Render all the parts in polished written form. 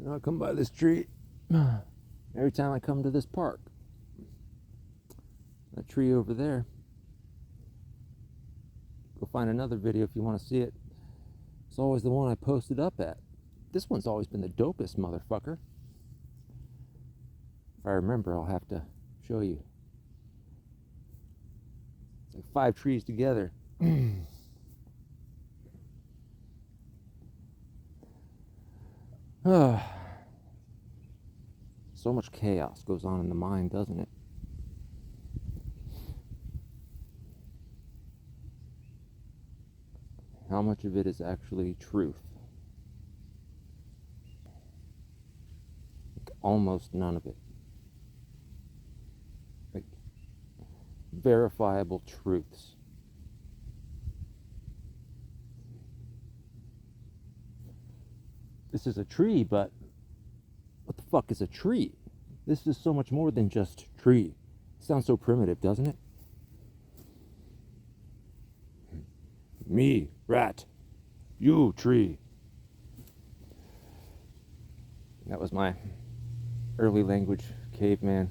You know, I come by this tree every time I come to this park. That tree over there. Go find another video if you want to see it. It's always the one I posted up at. This one's always been the dopest, motherfucker. If I remember, I'll have to show you. It's like 5 trees together. So much chaos goes on in the mind, doesn't it? How much of it is actually truth? Like, almost none of it. Like, verifiable truths. This is a tree, but what the fuck is a tree? This is so much more than just tree. It sounds so primitive, doesn't it? Me, rat. You, tree. That was my early language, caveman.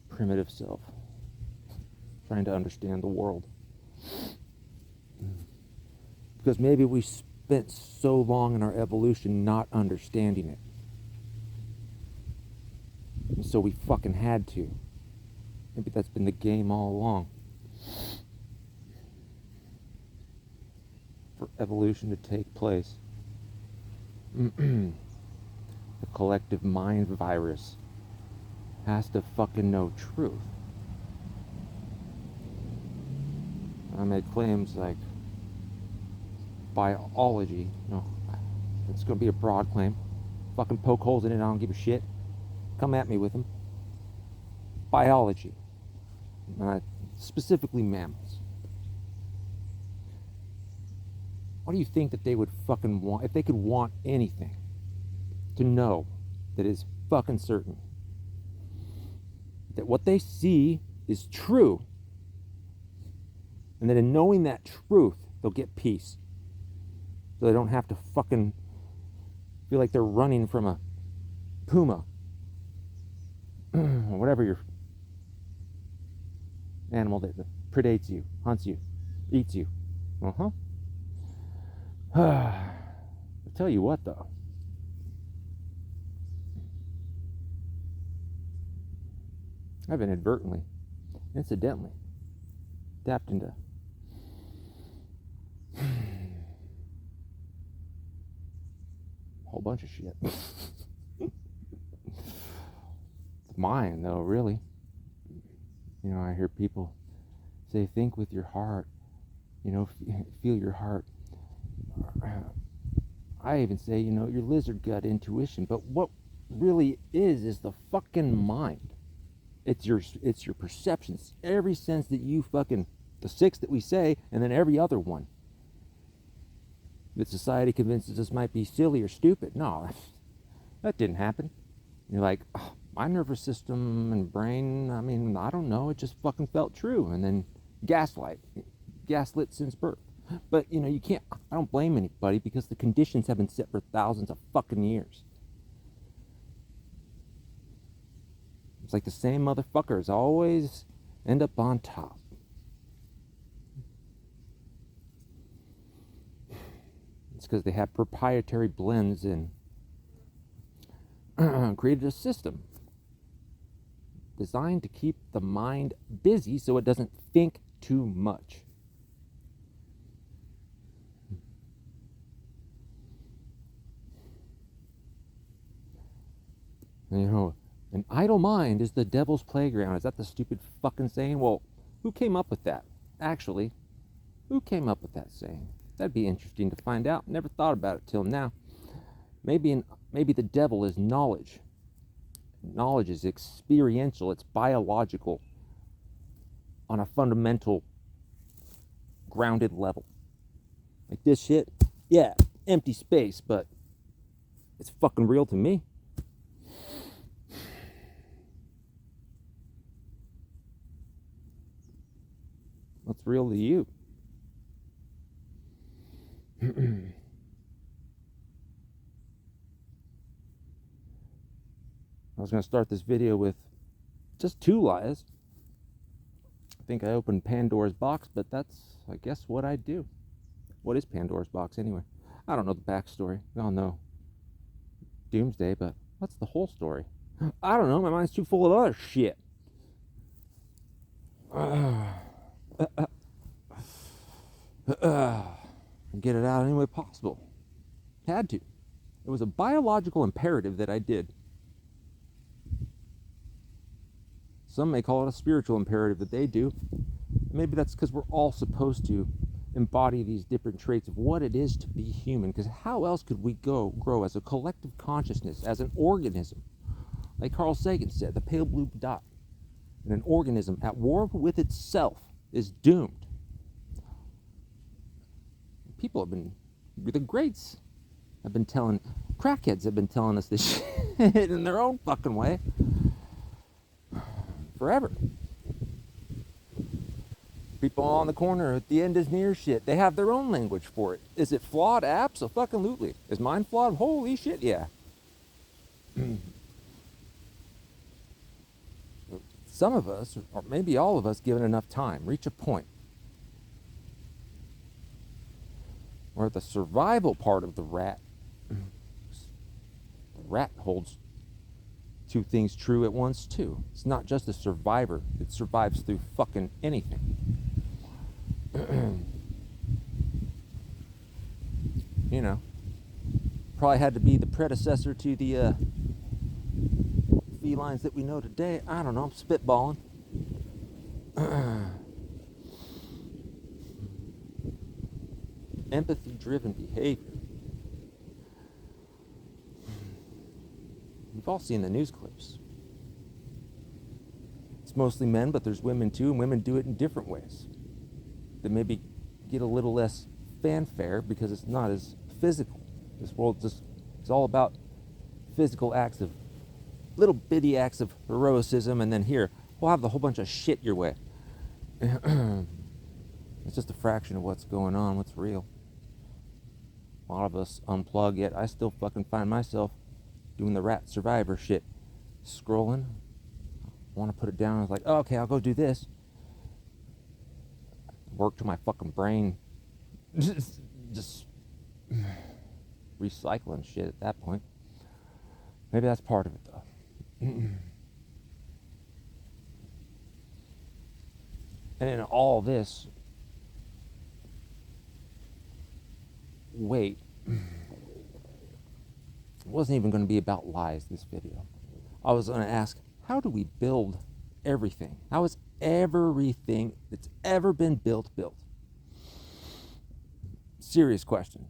Primitive self. Trying to understand the world. Because maybe we spent so long in our evolution not understanding it. And so we fucking had to. Maybe that's been the game all along. For evolution to take place. The collective mind virus has to fucking know truth. I made claims like biology. No, it's going to be a broad claim. Fucking poke holes in it, I don't give a shit. Come at me with them. Biology. Specifically mammals. What do you think that they would fucking want, if they could want anything, to know that is fucking certain? That what they see is true. And that in knowing that truth, they'll get peace. So they don't have to fucking feel like they're running from a puma. Or whatever your animal that predates you, hunts you, eats you. I tell you what, though. I've inadvertently, incidentally, tapped into a whole bunch of shit. It's mine, though, really. You know, I hear people say, think with your heart. You know, feel your heart. I even say, you know, your lizard gut intuition. But what really is the fucking mind. It's your perceptions. Every sense that you fucking, the 6 that we say, and then every other one that society convinces us might be silly or stupid. No, that didn't happen. You're like, oh, my nervous system and brain, I mean, I don't know, it just fucking felt true. And then gaslit since birth. But, you know, you can't, I don't blame anybody because the conditions have been set for thousands of fucking years. It's like the same motherfuckers always end up on top. It's because they have proprietary blends and created a system designed to keep the mind busy so it doesn't think too much. And, you know, an idle mind is the devil's playground. Is that the stupid fucking saying? Well, who came up with that? Actually, who came up with that saying? That'd be interesting to find out. Never thought about it till now. Maybe the devil is knowledge. Knowledge is experiential. It's biological on a fundamental, grounded level. Like this shit, yeah, empty space, but it's fucking real to me. What's real to you? I was going to start this video with just 2 lies. I think I opened Pandora's box, but that's, I guess, what I do. What is Pandora's box anyway? I don't know the backstory. We all know Doomsday, but what's the whole story? I don't know. My mind's too full of other shit. Get it out any way possible. Had to. It was a biological imperative that I did. Some may call it a spiritual imperative that they do. Maybe that's because we're all supposed to embody these different traits of what it is to be human. Because how else could we grow as a collective consciousness, as an organism? Like Carl Sagan said, the pale blue dot. And an organism at war with itself is doomed. People have been, the greats have been telling, crackheads have been telling us this shit in their own fucking way. Forever. People on the corner at the end is near shit. They have their own language for it. Is it flawed? Absolutely. Is mine flawed? Holy shit, yeah. Some of us, or maybe all of us, given enough time, reach a point where the survival part of the rat holds 2 things true at once too. It's not just a survivor. It survives through fucking anything. You know, probably had to be the predecessor to the felines that we know today. I don't know, I'm spitballing. Empathy-driven behavior. We've all seen the news clips. It's mostly men, but there's women too, and women do it in different ways. They maybe get a little less fanfare because it's not as physical. This world just is all about physical acts of, little bitty acts of heroism, and then here, we'll have the whole bunch of shit your way. It's just a fraction of what's going on, what's real. A lot of us unplug, yet I still fucking find myself doing the rat survivor shit. Scrolling. Want to put it down. I was like, oh, okay, I'll go do this. Work to my fucking brain. Just recycling shit at that point. Maybe that's part of it, though. And in all this, wait. It wasn't even going to be about lies, this video. I was going to ask, how do we build everything? How is everything that's ever been built? Serious question.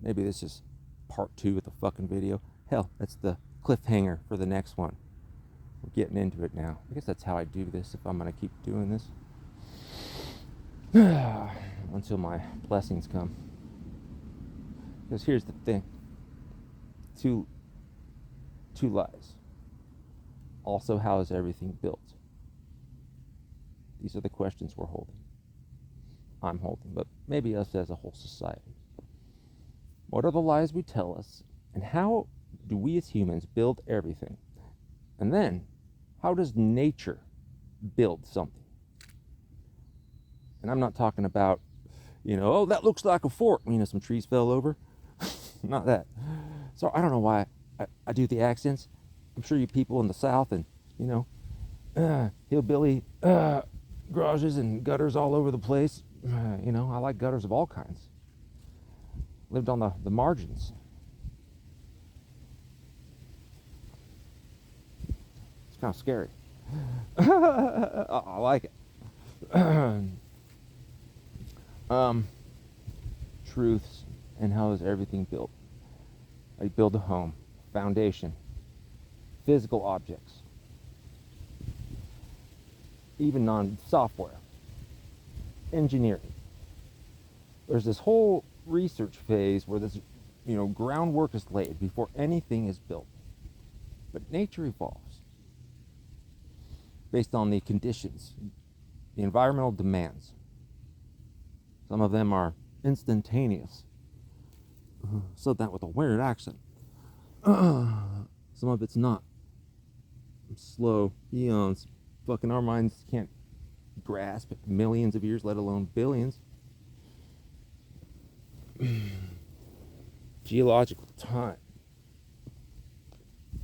Maybe this is part 2 of the fucking video. Hell, that's the cliffhanger for the next one. We're getting into it now. I guess that's how I do this if I'm going to keep doing this. Until my blessings come. Because here's the thing. Two lies. Also, how is everything built? These are the questions we're holding. I'm holding, but maybe us as a whole society. What are the lies we tell us, and how do we as humans build everything? And then, how does nature build something? And I'm not talking about, oh, that looks like a fort. Some trees fell over. Not that. So I don't know why I do the accents. I'm sure you people in the South and, hillbilly garages and gutters all over the place. I like gutters of all kinds. Lived on the margins. It's kind of scary. I like it. Truths and how is everything built? I build a home, foundation, physical objects, even non-software, engineering. There's this whole research phase where this, groundwork is laid before anything is built. But nature evolves based on the conditions, the environmental demands. Some of them are instantaneous. Said that with a weird accent. Some of it's not. Slow eons. Fucking our minds can't grasp millions of years, let alone billions. Geological time.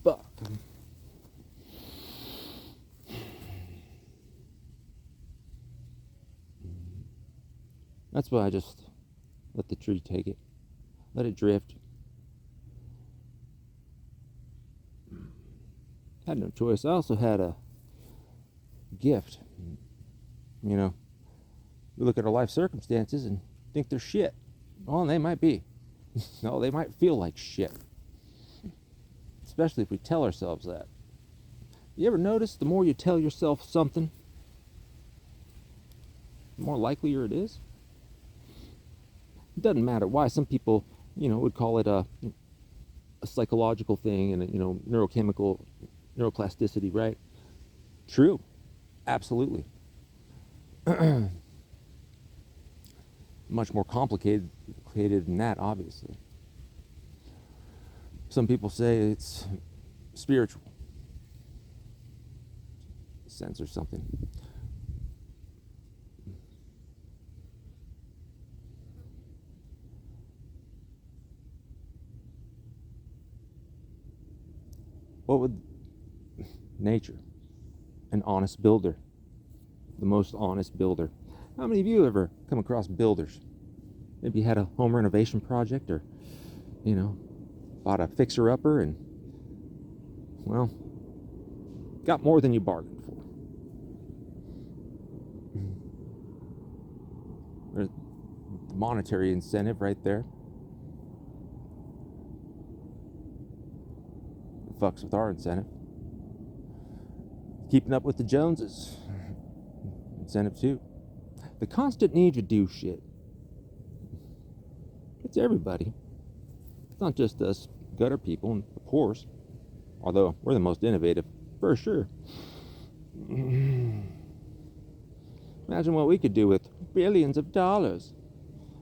Fuck. That's why I just let the tree take it. Let it drift. Had no choice. I also had a gift. You know, we look at our life circumstances and think they're shit. Well, they might be. No, they might feel like shit. Especially if we tell ourselves that. You ever notice the more you tell yourself something, the more likelier it is? It doesn't matter why. Some people, would call it a psychological thing and, neurochemical, neuroplasticity, right? True. Absolutely. Much more complicated than that, obviously. Some people say it's spiritual. Sense or something. What would nature, an honest builder, the most honest builder? How many of you ever come across builders? Maybe you had a home renovation project or, bought a fixer-upper and, well, got more than you bargained for. There's the monetary incentive right there. It fucks with our incentive. Keeping up with the Joneses. Incentive too. The constant need to do shit. It's everybody. It's not just us gutter people, and of course, although we're the most innovative, for sure. Imagine what we could do with billions of dollars.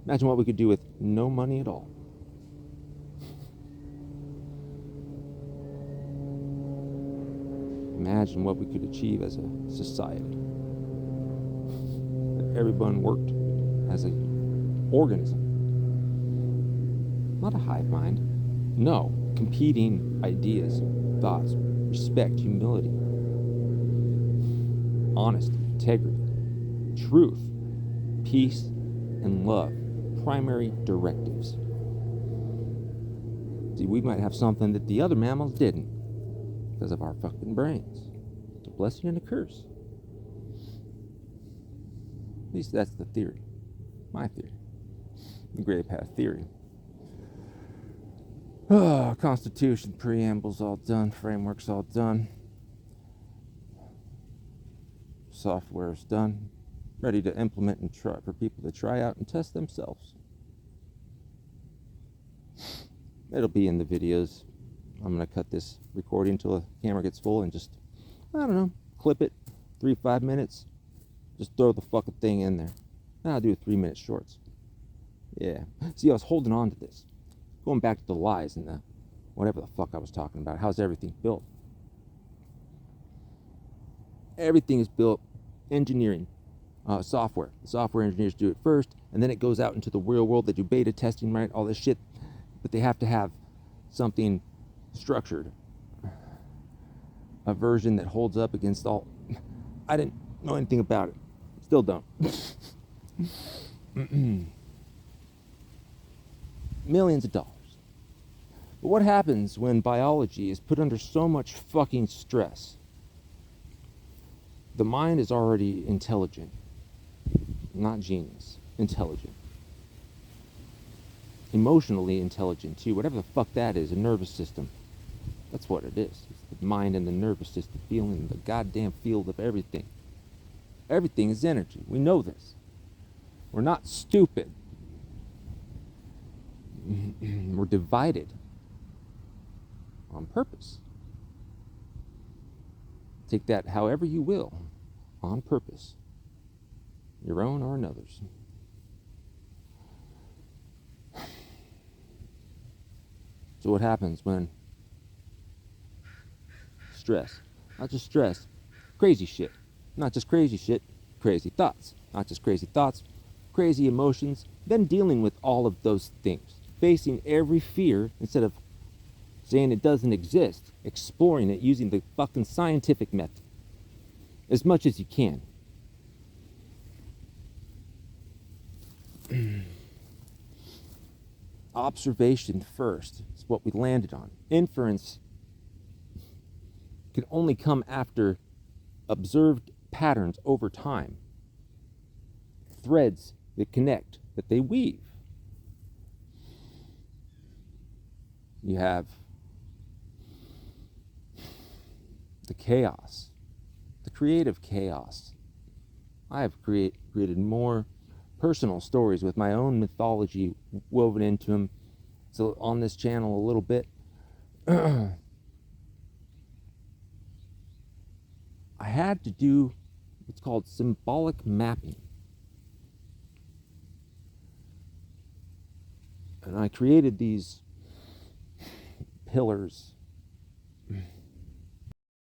Imagine what we could do with no money at all. Imagine what we could achieve as a society. If everyone worked as an organism. Not a hive mind. No, competing ideas, thoughts, respect, humility, honesty, integrity, truth, peace, and love. Primary directives. See, we might have something that the other mammals didn't because of our fucking brains. It's a blessing and a curse. At least that's the theory. My theory. The gray path theory. Constitution, preamble's all done, framework's all done. Software's done. Ready to implement and try for people to try out and test themselves. It'll be in the videos. I'm going to cut this recording until the camera gets full and just, clip it 3-5 minutes. Just throw the fucking thing in there. Now I'll do 3-minute shorts. Yeah. See, I was holding on to this. Going back to the lies and the whatever the fuck I was talking about. How's everything built? Everything is built engineering, software. The software engineers do it first, and then it goes out into the real world. They do beta testing, right? All this shit. But they have to have something structured. A version that holds up against all. I didn't know anything about it. Still don't. Millions of dollars. But what happens when biology is put under so much fucking stress? The mind is already intelligent. Not genius. Intelligent. Emotionally intelligent too. Whatever the fuck that is. A nervous system. That's what it is. It's the mind and the nervous system feeling the goddamn field of everything. Everything is energy. We know this. We're not stupid. We're divided on purpose. Take that however you will, on purpose. Your own or another's. So what happens when stress. Not just stress, crazy shit. Not just crazy shit, crazy thoughts. Not just crazy thoughts, crazy emotions. Then dealing with all of those things. Facing every fear instead of saying it doesn't exist. Exploring it using the fucking scientific method. As much as you can. Observation first is what we landed on. Inference can only come after observed patterns over time. Threads that connect, that they weave. You have the chaos, the creative chaos. I have created more personal stories with my own mythology woven into them. So on this channel a little bit. I had to do what's called symbolic mapping. And I created these pillars